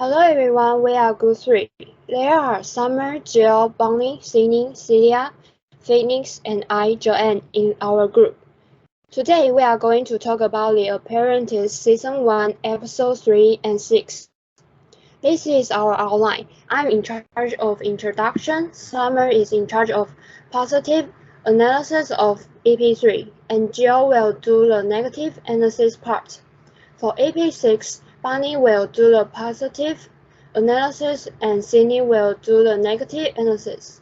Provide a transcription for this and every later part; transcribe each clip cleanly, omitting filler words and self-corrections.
Hello everyone, we are Group 3. There are Summer, Jill, Bonnie, Sydney, Celia, Phoenix, and I, Joanne, in our group. Today we are going to talk about The Apprentice Season 1, Episode 3 and 6. This is our outline. I'm in charge of introduction, Summer is in charge of positive analysis of EP3, and Jill will do the negative analysis part. For EP6, Bonnie will do the positive analysis and Sydney will do the negative analysis.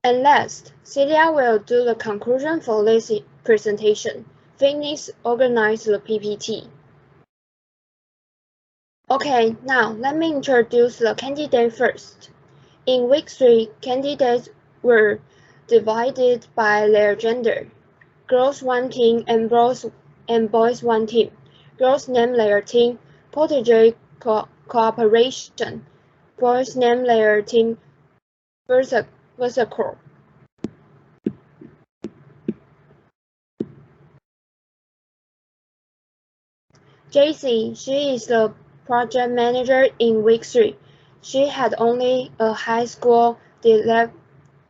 And last, Celia will do the conclusion for this presentation. Phoenix organized the PPT. Okay, now let me introduce the candidates first. In week 3, candidates were divided by their gender. Girls one team and boys one team. Girls name their team Protege Cooperation. Boys name their team Versacore. JC, she is the project manager in week 3. She had only a high school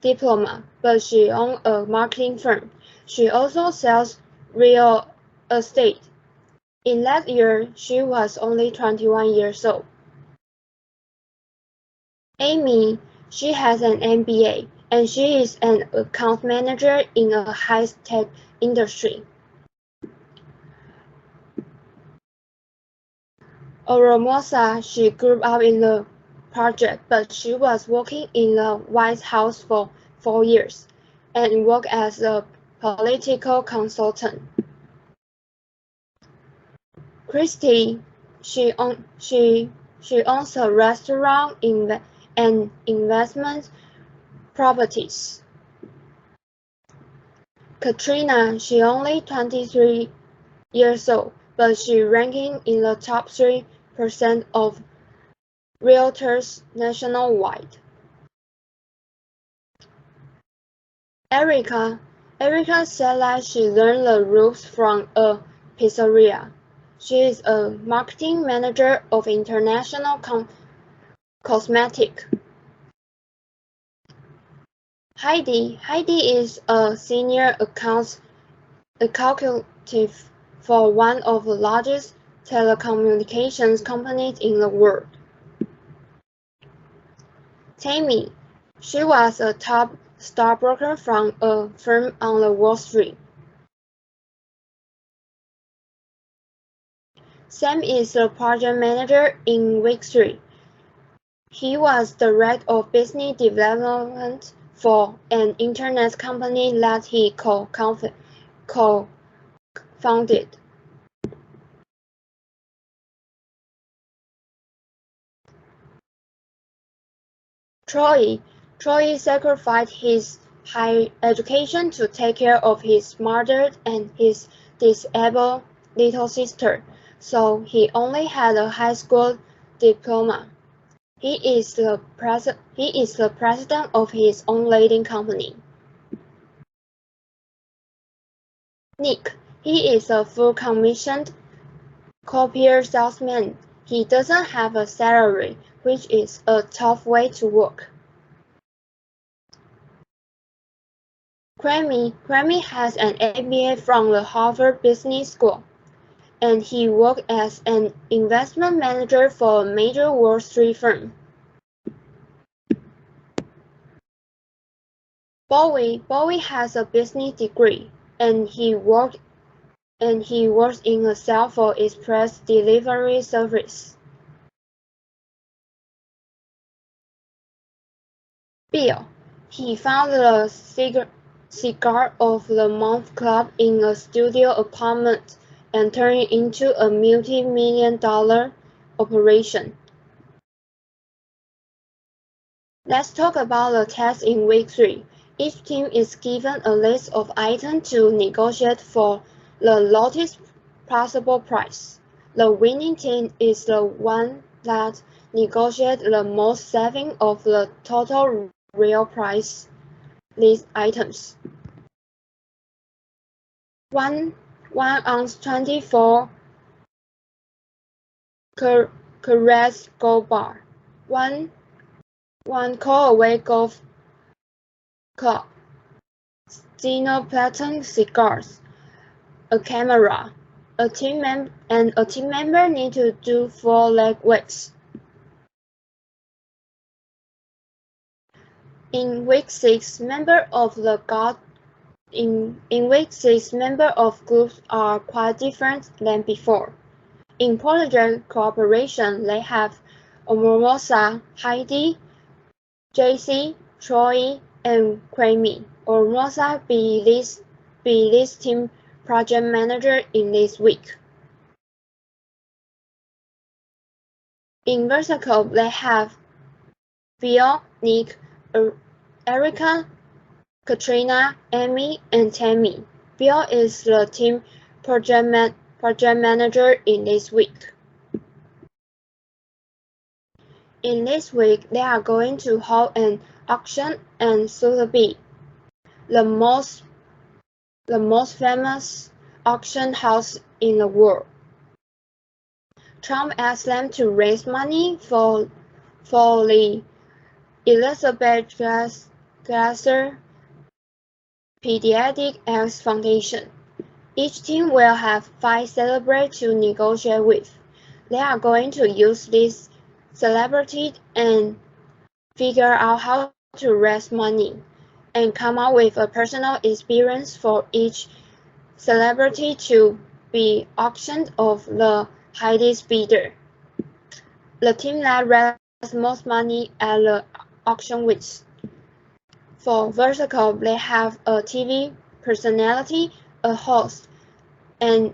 diploma, but she owns a marketing firm. She also sells real estate. In that year, she was only 21 years old. Amy, she has an MBA, and she is an account manager in a high-tech industry. Oromosa, she grew up in the project, but she was working in the White House for 4 years and worked as a political consultant. Christy, she owns a restaurant and investment properties. Katrina, she only 23 years old, but she ranking in the top 3% of realtors nationwide. Erica said that she learned the ropes from a pizzeria. She is a marketing manager of international cosmetic. Heidi is a senior executive for one of the largest telecommunications companies in the world. Tammy, she was a top stockbroker from a firm on the Wall Street. Sam is the project manager in week 3. He was director of business development for an internet company that he co-founded. Troy sacrificed his higher education to take care of his mother and his disabled little sister, so he only had a high school diploma. He is the president of his own lighting company. Nick, he is a full commissioned copier salesman. He doesn't have a salary, which is a tough way to work. Grammy has an MBA from the Harvard Business School, and he worked as an investment manager for a major Wall Street firm. Bowie has a business degree, and he works in a sales for express delivery service. Bill, he founded the Cigar of the Month Club in a studio apartment and turned it into a multi-million-dollar operation. Let's talk about the test in week 3. Each team is given a list of items to negotiate for the lowest possible price. The winning team is the one that negotiates the most saving of the total real price list items. 1 ounce 24 karat Caress Gold Bar, one call away golf club, Xenoplaton cigars, a camera. A team member need to do 4 leg weights. In week 6, members of the groups are quite different than before. In Project Cooperation, they have Omomosa, Heidi, JC, Troy, and Kwame. Omomosa be this team project manager in this week. In Vertical, they have Bill, Nick, Erica, Katrina, Amy, and Tammy. Bill is the team project manager in this week. In this week, they are going to hold an auction and Sotheby's, the most famous auction house in the world. Trump asked them to raise money for the Elizabeth Glaser Pediatric Health Foundation. Each team will have 5 celebrities to negotiate with. They are going to use this celebrity and figure out how to raise money and come up with a personal experience for each celebrity to be auctioned off the highest bidder. The team that raised most money at the auction wins. For Vertical, they have a TV personality, a host, an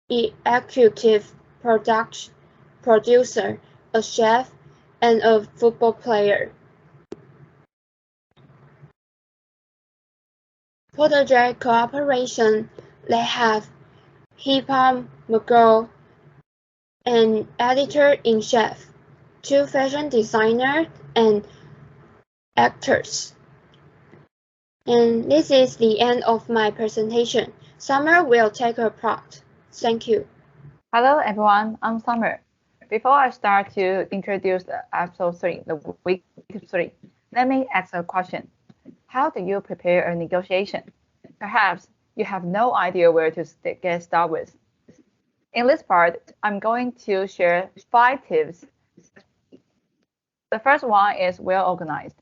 executive producer, a chef, and a football player. Project Cooperation, they have Hip-Hop McGraw, an editor-in-chief, 2 fashion designers, and actors. And this is the end of my presentation. Summer will take her part. Thank you. Hello everyone, I'm Summer. Before I start to introduce the episode 3, the week 3, let me ask a question. How do you prepare a negotiation? Perhaps you have no idea where to get started with. In this part, I'm going to share 5 tips. The first one is well organized.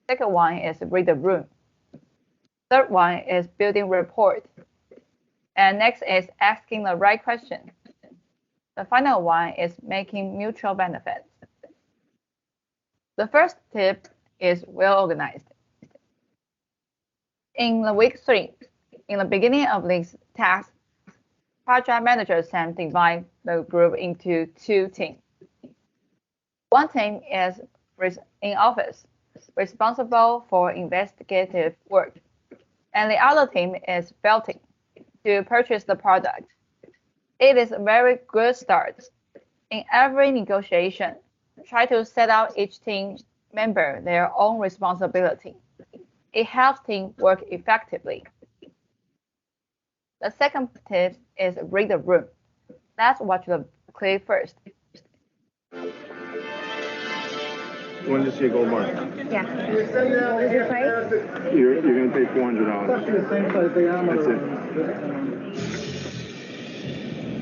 Second one is read the room. Third one is building rapport. And next is asking the right question. The final one is making mutual benefits. The first tip is well organized. In the week 3, in the beginning of this task, project manager Sam divides the group into 2 teams. One team is in office, responsible for investigative work, and the other team is belting to purchase the product. It is a very good start. In every negotiation, try to set out each team member their own responsibility. It helps team work effectively. The second tip is read the room. Let's watch the clip first. You want to see a gold bar? Yeah. What was your price? You're going to pay $400. That's it.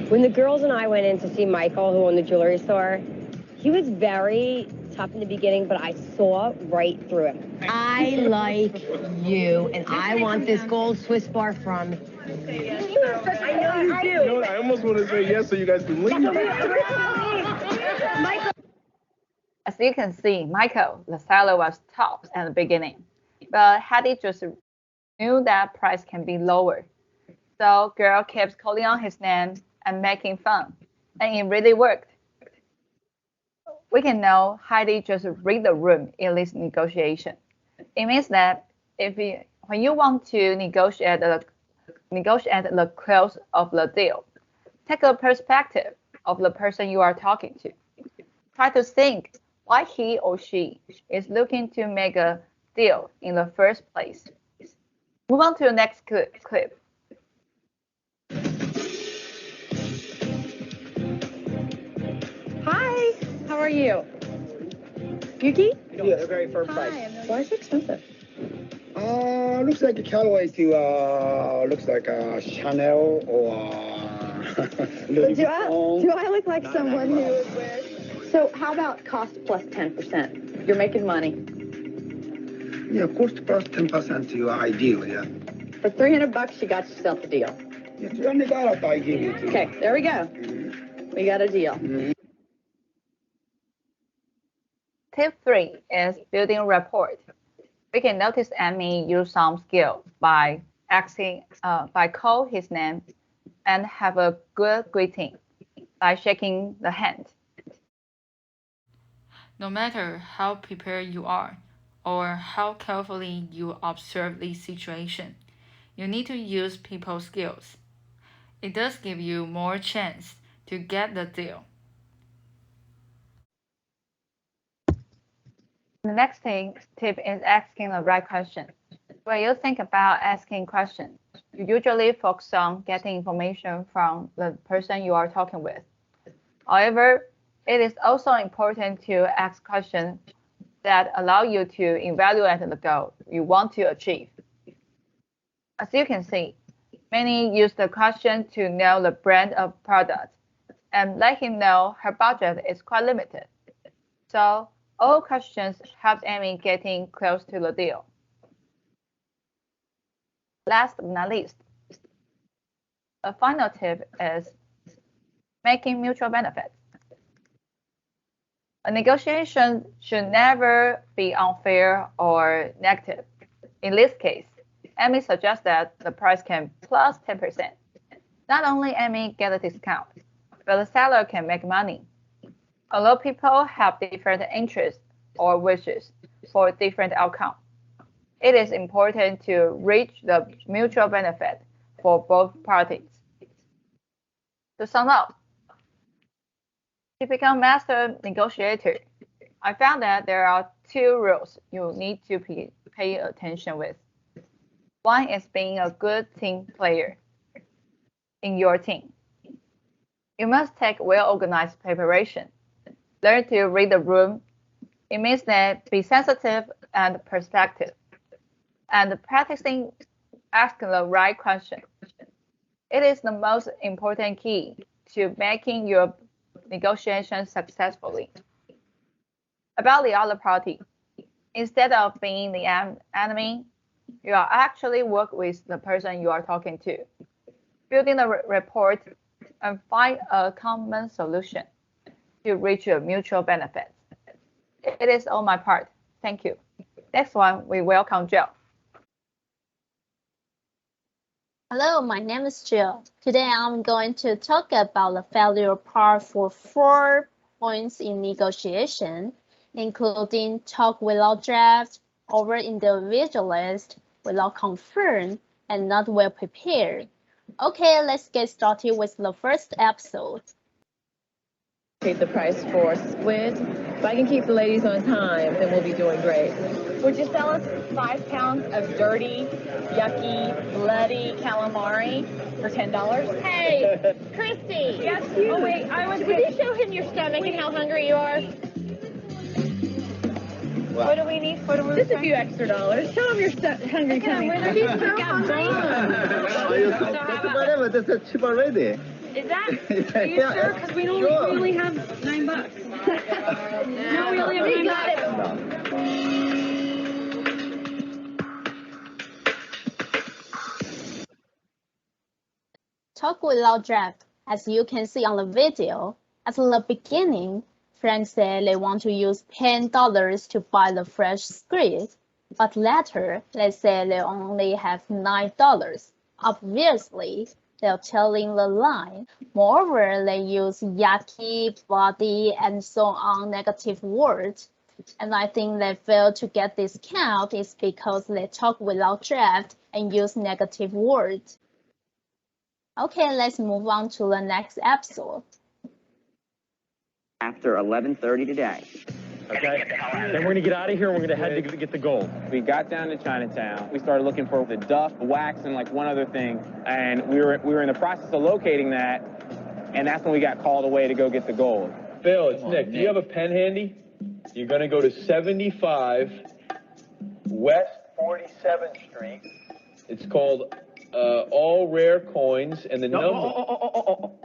When the girls and I went in to see Michael, who owned the jewelry store, he was very tough in the beginning, but I saw right through him. I like you, and I want this gold Swiss bar from you. I know you do. You know what? I almost want to say yes so you guys can leave. Michael. As you can see, Michael, the seller, was tough at the beginning, but Hattie just knew that price can be lower. So girl keeps calling on his name and making fun, and it really worked. We can know Heidi just read the room in this negotiation. It means that when you want to negotiate the close of the deal, take a perspective of the person you are talking to. Try to think why he or she is looking to make a deal in the first place. Move on to the next clip. are you? Yuki? Yeah, they're very firm price. Why is it expensive? Looks like a Callaway to, looks like a Chanel or Louis Do Vuitton. I look like someone who would wear? So how about cost plus 10%? You're making money. Yeah, cost plus 10% to your ideal, yeah. For $300, you got yourself a deal. Yeah, $300 I give you to. Okay, there we go. We got a deal. Tip 3 is building rapport. We can notice Amy use some skill by call his name and have a good greeting by shaking the hand. No matter how prepared you are or how carefully you observe the situation, you need to use people skills. It does give you more chance to get the deal. The next tip is asking the right question. When you think about asking questions, you usually focus on getting information from the person you are talking with. However, it is also important to ask questions that allow you to evaluate the goal you want to achieve. As you can see, many use the question to know the brand of product and let him know her budget is quite limited. So all questions help Amy getting close to the deal. Last but not least, the final tip is making mutual benefits. A negotiation should never be unfair or negative. In this case, Amy suggests that the price can plus 10%. Not only Amy get a discount, but the seller can make money. Although people have different interests or wishes for different outcomes, it is important to reach the mutual benefit for both parties. To sum up, to become master negotiator, I found that there are 2 rules you need to pay attention with. One is being a good team player in your team. You must take well-organized preparation. Learn to read the room. It means that be sensitive and perspective, and practicing asking the right question. It is the most important key to making your negotiation successfully. About the other party, instead of being the enemy, you are actually work with the person you are talking to, building a rapport and find a common solution to reach your mutual benefits. It is all my part. Thank you. Next one, we welcome Jill. Hello, my name is Jill. Today I'm going to talk about the failure part for 4 points in negotiation, including talk without draft, over-individualist, without confirm, and not well prepared. Okay, let's get started with the first episode. Paid the price for squid. If I can keep the ladies on time, then we'll be doing great. Would you sell us 5 pounds of dirty, yucky, bloody calamari for $10? Hey, Christy! Yes, you. Oh, wait, would you show him your stomach and how hungry you are? What do we need? Just a few extra dollars. Show them your hungry tummy. He's so hungry. Whatever, that's cheap already. Is that? Are you sure? Because we only have $9. No, we only have $9. Talk without draft. As you can see on the video, at the beginning, friends said they want to use $10 to buy the fresh squid, but later they said they only have $9. Obviously, they're telling the lie. Moreover, they use yucky, bloody, and so on negative words. And I think they fail to get discount is because they talk without draft and use negative words. Okay, let's move on to the next episode. After 11:30 today. Okay, then we're gonna get out of here and we're gonna head to get the gold. We got down to Chinatown. We started looking for the duff, wax, and like one other thing. And we were in the process of locating that, and that's when we got called away to go get the gold. Bill, it's Nick. Do you have a pen handy? You're going to go to 75 West 47th Street. It's called All Rare Coins, and the number.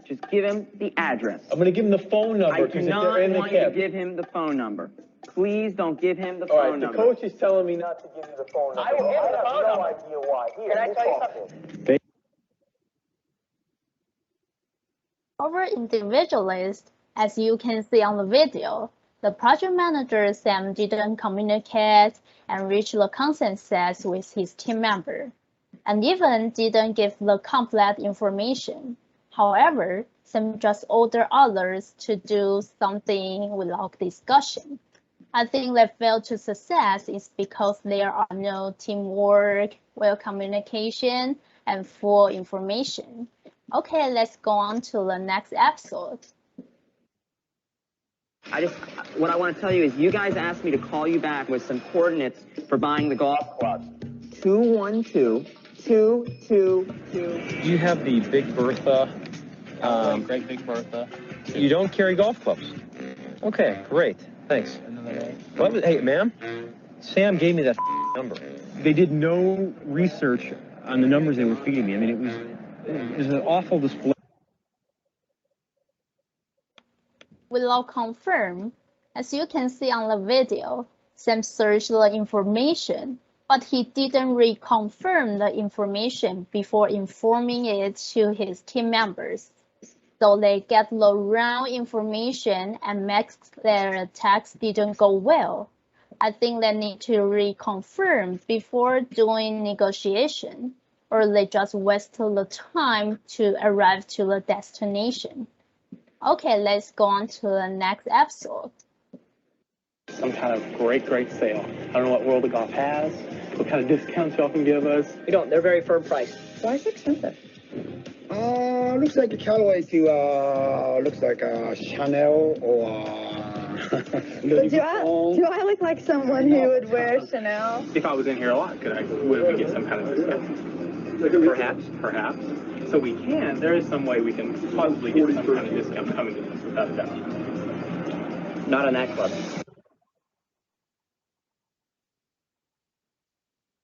Just give him the address. I'm going to give him the phone number I because do if not they're in the want you to cab. give him the phone number. Please don't give him the All phone right, number. the coach is telling me not to give you the phone number. I will give him the phone number. I have no idea why. Here, Can I we'll tell you talk something? to him. Over individualist, as you can see on the video, the project manager Sam didn't communicate and reach the consensus with his team member, and even didn't give the complete information. However, Sam just ordered others to do something without discussion. I think they failed to success is because there are no teamwork, well communication, and full information. Okay, let's go on to the next episode. What I want to tell you is you guys asked me to call you back with some coordinates for buying the golf clubs. 212-222. You have the Big Bertha. Great Big Bertha. You don't carry golf clubs? Okay, great. Thanks. Hey, ma'am. Sam gave me that number. They did no research on the numbers they were feeding me. I mean, it was an awful display. Without confirm, as you can see on the video, Sam searched the information, but he didn't reconfirm the information before informing it to his team members. So they get the wrong information and makes their attacks didn't go well. I think they need to reconfirm before doing negotiation, or they just waste the time to arrive to the destination. Okay, let's go on to the next episode. Some kind of great sale. I don't know what World of Golf has, what kind of discounts y'all can give us. We don't, they're very firm price. Why is it expensive? Looks like a Callaway to, looks like a Chanel or, But do I look like someone who would wear Chanel? If I was in here a lot, would we get some kind of discount? Perhaps. So we can. There is some way we can possibly get some kind of discount coming to us without a doubt. Not on that club.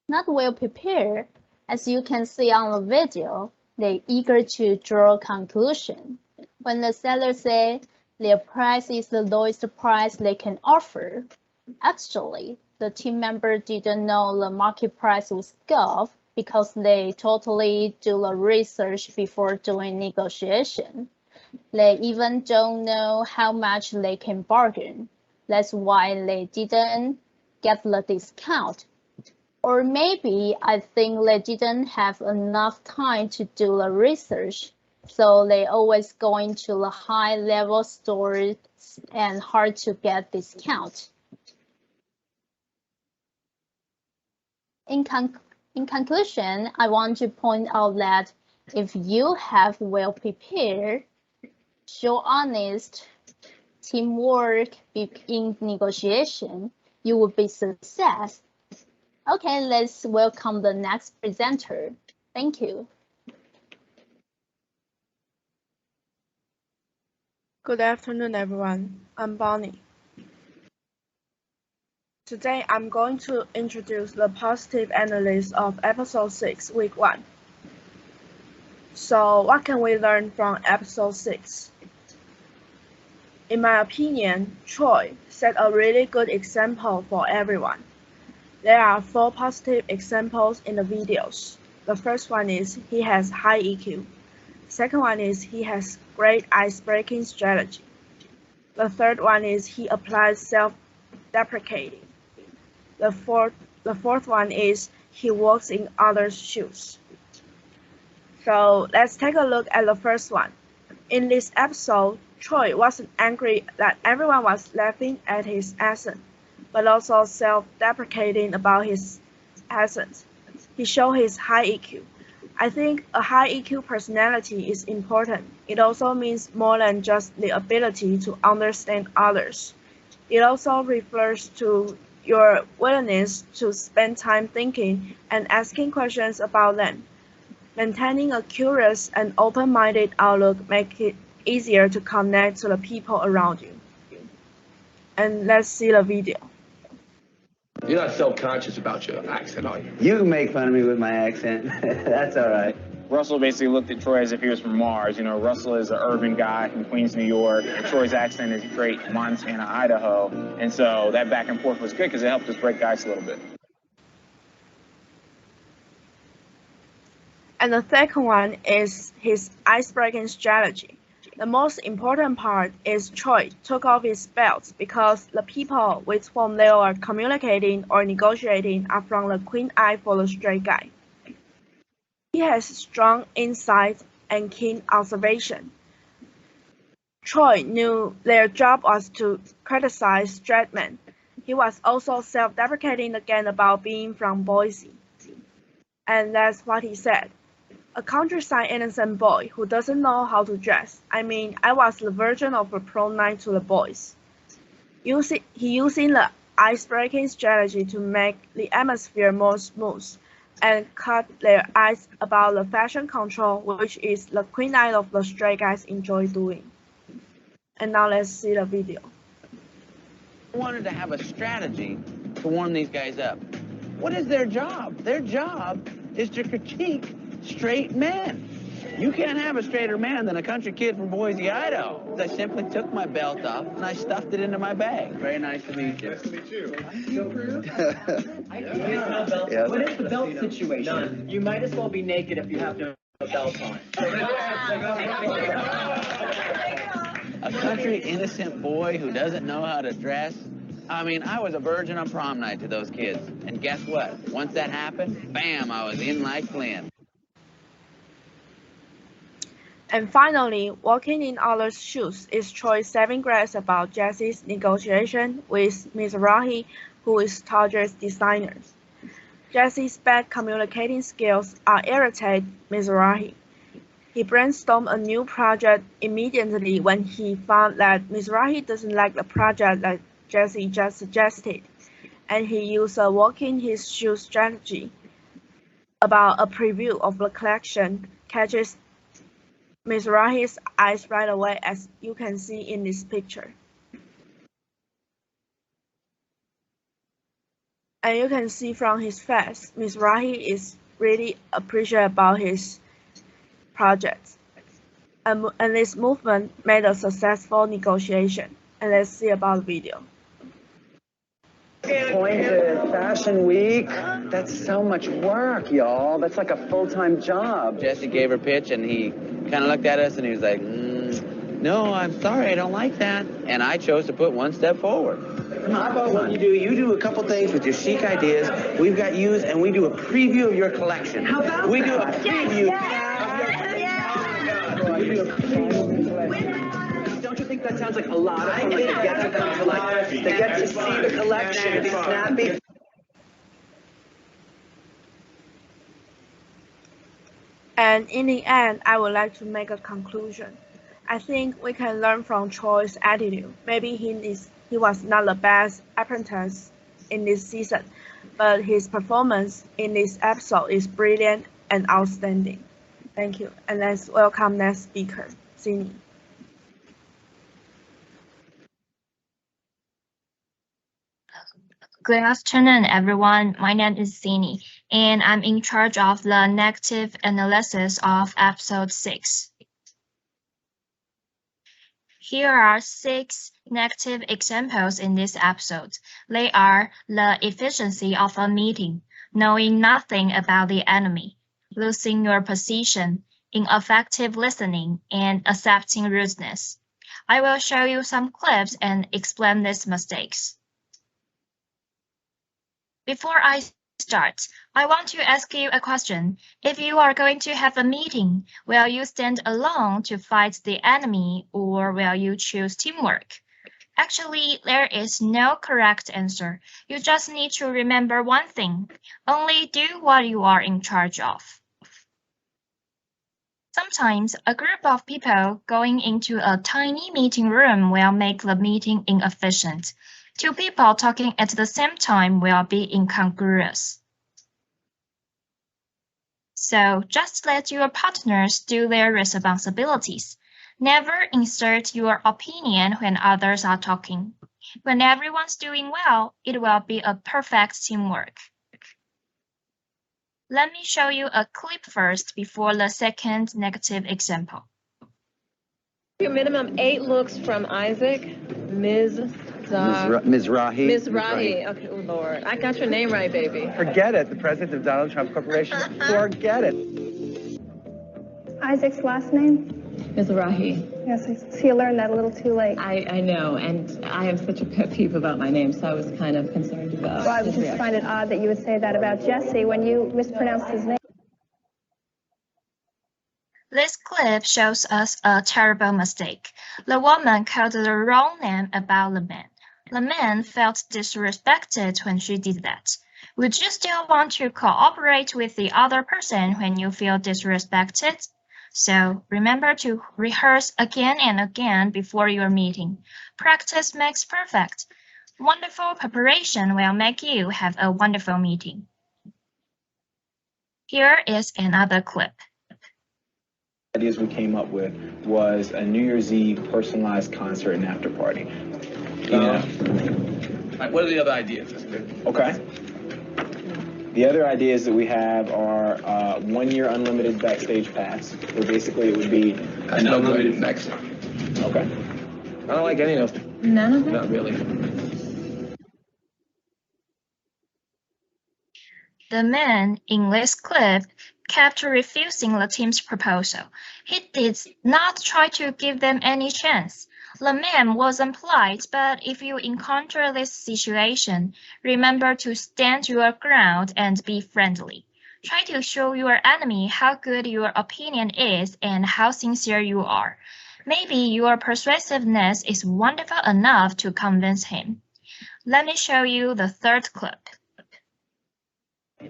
Not well prepared, as you can see on the video, they're eager to draw a conclusion. When the seller says their price is the lowest price they can offer, actually, the team member didn't know the market price was golf because they totally do the research before doing negotiation. They even don't know how much they can bargain. That's why they didn't get the discount. Or maybe I think they didn't have enough time to do the research, so they always go into the high-level stores and hard to get discount. In conclusion, I want to point out that if you have well prepared, show honest, teamwork in negotiation, you will be success. Okay, let's welcome the next presenter. Thank you. Good afternoon, everyone. I'm Bonnie. Today, I'm going to introduce the positive analysis of episode 6, week 1. So, what can we learn from episode 6? In my opinion, Troy set a really good example for everyone. There are 4 positive examples in the videos. The first one is he has high EQ. Second one is he has great ice-breaking strategy. The third one is he applies self-deprecating. The fourth one is he walks in others' shoes. So let's take a look at the first one. In this episode, Troy wasn't angry that everyone was laughing at his accent, but also self-deprecating about his accent. He showed his high EQ. I think a high EQ personality is important. It also means more than just the ability to understand others. It also refers to your willingness to spend time thinking and asking questions about them. Maintaining a curious and open-minded outlook makes it easier to connect to the people around you. And let's see the video. You're not self-conscious about your accent, are you? You can make fun of me with my accent. That's all right. Russell basically looked at Troy as if he was from Mars. You know, Russell is an urban guy from Queens, New York, and Troy's accent is great from Montana, Idaho. And so that back and forth was good because it helped us break the ice a little bit. And the second one is his ice-breaking strategy. The most important part is Troy took off his belt because the people with whom they were communicating or negotiating are from the Queen Eye for the straight guy. He has strong insight and keen observation. Troy knew their job was to criticize straight men. He was also self-deprecating again about being from Boise. And that's what he said. A countryside innocent boy who doesn't know how to dress. I mean, I was the version of a prom night to the boys. He using the ice-breaking strategy to make the atmosphere more smooth and cut their eyes about the fashion control, which is the Queen Eye of the straight guys enjoy doing. And now let's see the video. I wanted to have a strategy to warm these guys up. What is their job? Their job is to critique straight men. You can't have a straighter man than a country kid from Boise, Idaho. I simply took my belt off and I stuffed it into my bag. Very nice to meet you. Nice to meet you. Yes. What is the belt situation? None. You might as well be naked if you have no belt on. A country innocent boy who doesn't know how to dress? I mean, I was a virgin on prom night to those kids. And guess what? Once that happened, bam, I was in like Flynn. And finally, walking in others' shoes is Troy's saving grace about Jesse's negotiation with Mizrahi, who is Target's designer. Jesse's bad communicating skills are irritate Mizrahi. He brainstormed a new project immediately when he found that Mizrahi doesn't like the project that Jesse just suggested, and he used a walking his shoes strategy about a preview of the collection catches Mizrahi's eyes right away, as you can see in this picture. And you can see from his face, Mizrahi is really appreciative about his project. And this movement made a successful negotiation. And let's see about the video. Appointed Fashion Week. That's so much work, y'all. That's like a full-time job. Jesse gave her pitch and he kind of looked at us and he was like, no, I'm sorry, I don't like that. And I chose to put one step forward. How about what you do a couple things with your chic ideas. We've got yous and we do a preview of your collection. How about we do a preview. Don't you think that sounds like a lot of fun to get to come to life, to get to see the collection and be snappy? And in the end, I would like to make a conclusion. I think we can learn from Troy's attitude. Maybe he was not the best apprentice in this season, but his performance in this episode is brilliant and outstanding. Thank you. And let's welcome next speaker, Sydney. Good afternoon, everyone. My name is Sini, and I'm in charge of the negative analysis of episode 6. Here are 6 negative examples in this episode. They are the efficiency of a meeting, knowing nothing about the enemy, losing your position, ineffective listening, and accepting rudeness. I will show you some clips and explain these mistakes. Before I start, I want to ask you a question. If you are going to have a meeting, will you stand alone to fight the enemy, or will you choose teamwork? Actually, there is no correct answer. You just need to remember one thing. Only do what you are in charge of. Sometimes a group of people going into a tiny meeting room will make the meeting inefficient. 2 people talking at the same time will be incongruous. So just let your partners do their responsibilities. Never insert your opinion when others are talking. When everyone's doing well, it will be a perfect teamwork. Let me show you a clip first before the second negative example. Your minimum 8 looks from Isaac, Ms. Mizrahi. Ms. Rahi. Okay, oh Lord. I got your name right, baby. Forget it. The president of Donald Trump Corporation. Forget it. Isaac's last name? Ms. Rahi. Yes, he learned that a little too late. I know, and I have such a pet peeve about my name, so I was kind of concerned about Well, I his just reaction. find it odd that you would say that about Jesse when you mispronounced his name. This clip shows us a terrible mistake. The woman called the wrong name about the man. The man felt disrespected when she did that. Would you still want to cooperate with the other person when you feel disrespected? So remember to rehearse again and again before your meeting. Practice makes perfect. Wonderful preparation will make you have a wonderful meeting. Here is another clip. Ideas we came up with was a New Year's Eve personalized concert and after party. What are the other ideas? Okay. The other ideas that we have are 1 year unlimited backstage pass, where basically it would be an unlimited backstage. Okay. I don't like any of them. None of them? Not really. The man in this clip kept refusing the team's proposal. He did not try to give them any chance. The man wasn't polite, but if you encounter this situation, remember to stand your ground and be friendly. Try to show your enemy how good your opinion is and how sincere you are. Maybe your persuasiveness is wonderful enough to convince him. Let me show you the third clip.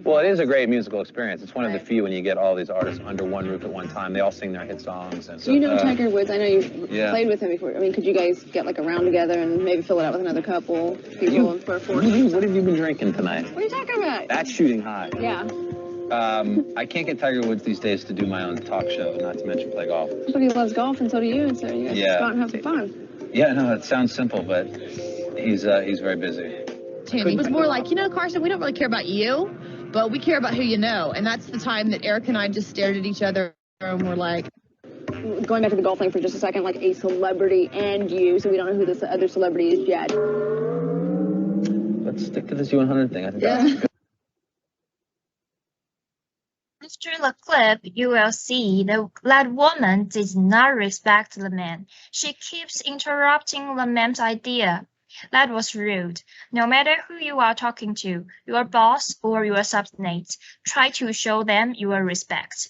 Well, it is a great musical experience. It's one of the few when you get all these artists under one roof at one time. They all sing their hit songs. And so, you know Tiger Woods? I know you've yeah. played with him before. I mean, could you guys get like a round together and maybe fill it out with another couple people for a force? What have you been drinking tonight? What are you talking about? That's shooting high. Yeah. I can't get Tiger Woods these days to do my own talk show, not to mention play golf. But he loves golf, and so do you, and so you guys Yeah. just go out and have some fun. Yeah, no, it sounds simple, but he's very busy. It was more like, you know, Carson, we don't really care about you, but we care about who you know. And that's the time that Eric and I just stared at each other and were like... Going back to the golf thing for just a second, like a celebrity and you, so we don't know who this other celebrity is yet. Let's stick to this U100 thing. I think that's good. After the clip, you will see that woman did not respect the man. She keeps interrupting the man's idea. That was rude. No matter who you are talking to, your boss or your subordinates, try to show them your respect.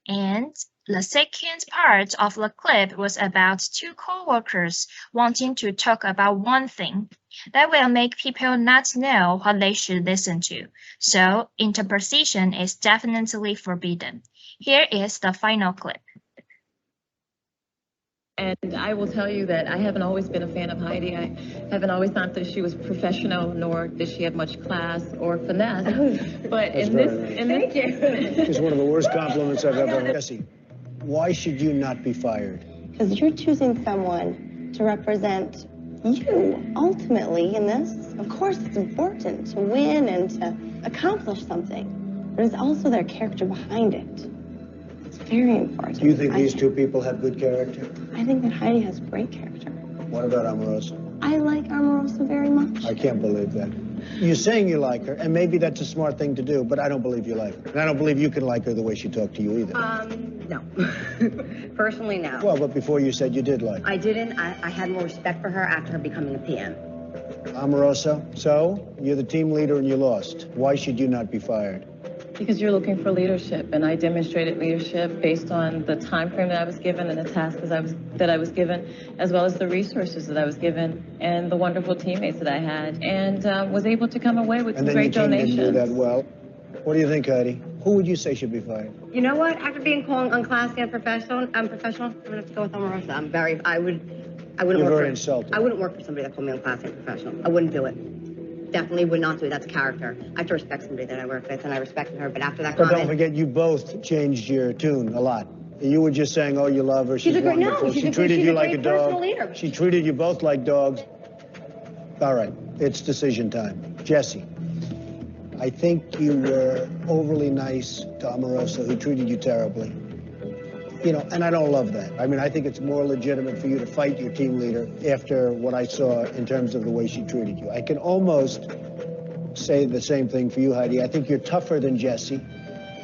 And the second part of the clip was about two co-workers wanting to talk about one thing. That will make people not know what they should listen to. So interposition is definitely forbidden. Here is the final clip. And I will tell you that I haven't always been a fan of Heidi. I haven't always thought that she was professional, nor did she have much class or finesse. But That's in this It's one of the worst compliments I've ever heard. Jesse, why should you not be fired? Because you're choosing someone to represent you ultimately in this. Of course, it's important to win and to accomplish something, but it's also their character behind it. It's very important. Do you think these two people have good character? I think that Heidi has great character. What about Amoroso? I like Amoroso very much. I can't believe that. You're saying you like her, and maybe that's a smart thing to do, but I don't believe you like her. And I don't believe you can like her the way she talked to you either. No. Personally, no. Well, but before you said you did like her. I didn't. I had more respect for her after her becoming a PM. Amoroso, so you're the team leader and you lost. Why should you not be fired? Because you're looking for leadership, and I demonstrated leadership based on the time frame that I was given and the tasks that I was given, as well as the resources that I was given, and the wonderful teammates that I had, and was able to come away with some great donations. And then your team didn't do that well. What do you think, Heidi? Who would you say should be fired? You know what? After being called unclassy and unprofessional, I'm gonna have to go with Amoroso. I wouldn't You're work very for insulting. I wouldn't work for somebody that called me unclassy and unprofessional. I wouldn't do it. Definitely would not do it. That's character. I have to respect somebody that I work with, and I respected her. But after that But comment, don't forget, you both changed your tune a lot You were just saying, oh, you love her. She's wonderful. No, she treated you like a dog. Leader. She treated you both like dogs. All right, it's decision time. Jesse, I think you were overly nice to Omarosa, who treated you terribly. You know, and I don't love that. I mean, I think it's more legitimate for you to fight your team leader after what I saw in terms of the way she treated you. I can almost say the same thing for you, Heidi. I think you're tougher than Jesse.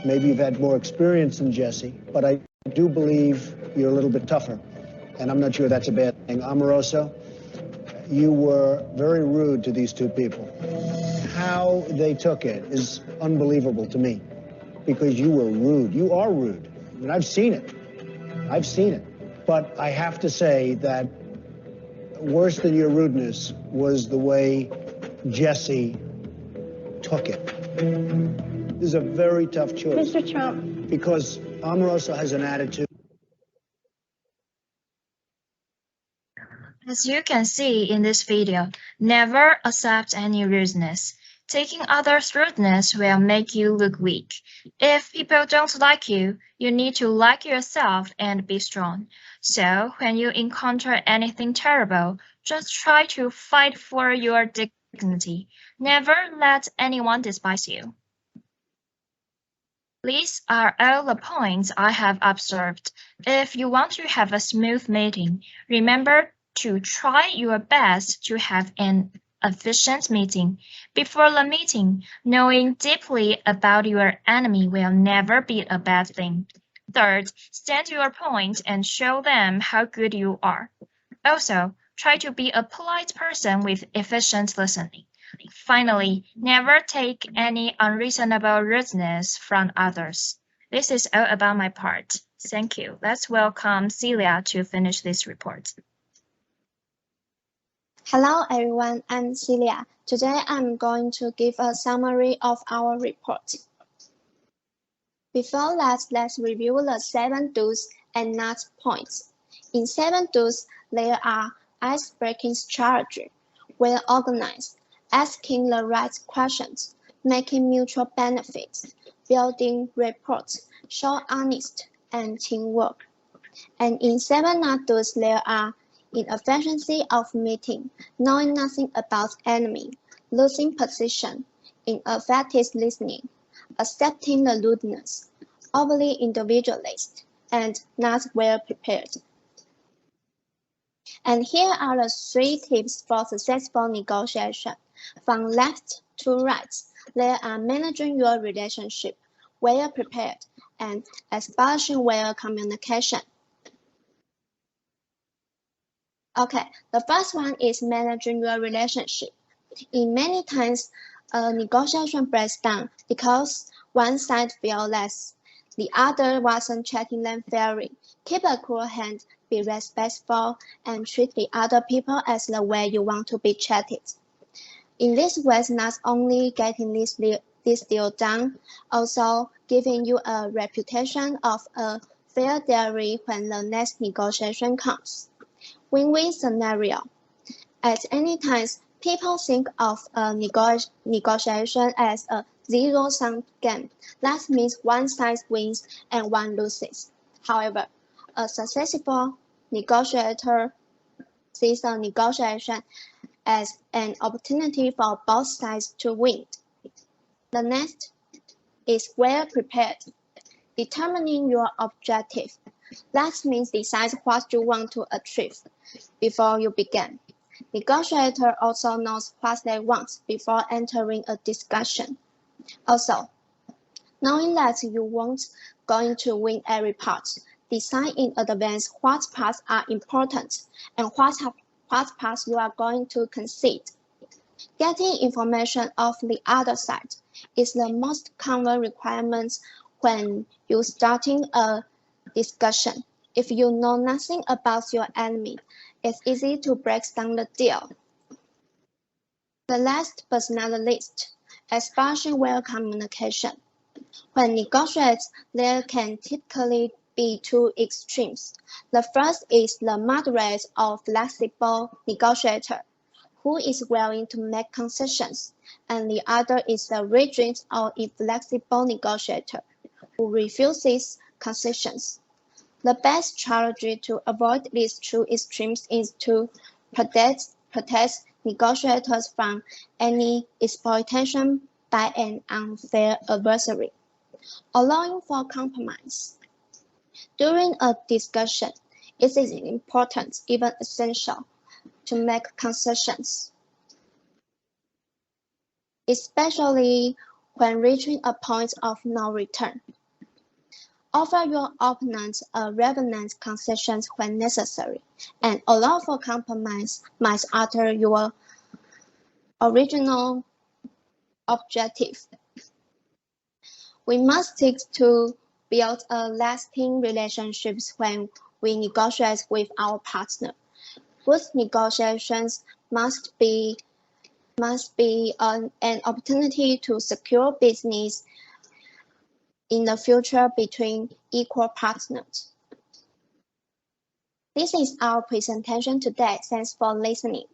Maybe you've had more experience than Jesse, but I do believe you're a little bit tougher. And I'm not sure that's a bad thing. Omarosa, you were very rude to these two people. How they took it is unbelievable to me, because you were rude. You are rude. I mean, I've seen it. I've seen it. But I have to say that worse than your rudeness was the way Jesse took it. This is a very tough choice. Mr. Trump. Because Omarosa has an attitude. As you can see in this video, never accept any rudeness. Taking others' rudeness will make you look weak. If people don't like you, you need to like yourself and be strong. So when you encounter anything terrible, just try to fight for your dignity. Never let anyone despise you. These are all the points I have observed. If you want to have a smooth meeting, remember to try your best to have an efficient meeting. Before the meeting, knowing deeply about your enemy will never be a bad thing. Third, stand your point and show them how good you are. Also, try to be a polite person with efficient listening. Finally, never take any unreasonable rudeness from others. This is all about my part. Thank you. Let's welcome Celia to finish this report. Hello everyone, I'm Celia. Today I'm going to give a summary of our report. Before that, let's review the 7 do's and not points. In 7 do's, there are ice-breaking strategy, well organized, asking the right questions, making mutual benefits, building reports, show honest, and teamwork. And in 7 not do's, there are inefficiency of meeting, knowing nothing about enemy, losing position, ineffective listening, accepting the rudeness, overly individualist, and not well prepared. And here are the 3 tips for successful negotiation. From left to right, there are managing your relationship, well prepared, and establishing well communication. Okay, the first one is managing your relationship. In many times, a negotiation breaks down because one side feels less, the other wasn't treating them fairly. Keep a cool hand, be respectful, and treat the other people as the way you want to be treated. In this way, not only getting this deal done, also giving you a reputation of a fair deal when the next negotiation comes. Win-win scenario. At any time, people think of a negotiation as a zero-sum game. That means one side wins and one loses. However, a successful negotiator sees a negotiation as an opportunity for both sides to win. The next is well prepared. Determining your objective. That means decide what you want to achieve before you begin. Negotiator also knows what they want before entering a discussion. Also, knowing that you won't going to win every part, decide in advance what parts are important and what parts you are going to concede. Getting information of the other side is the most common requirement when you're starting a discussion. If you know nothing about your enemy, it's easy to break down the deal. The last but not the least, establishing well communication. When negotiating, there can typically be 2 extremes. The first is the moderate or flexible negotiator, who is willing to make concessions, and the other is the rigid or inflexible negotiator, who refuses concessions. The best strategy to avoid these two extremes is to protect negotiators from any exploitation by an unfair adversary, allowing for compromise. During a discussion, it is important, even essential, to make concessions, especially when reaching a point of no return. Offer your opponent a relevant concessions when necessary, and allow for compromise after your original objective. We must seek to build a lasting relationships when we negotiate with our partner. Good negotiations must be an opportunity to secure business in the future between equal partners. This is our presentation today. Thanks for listening.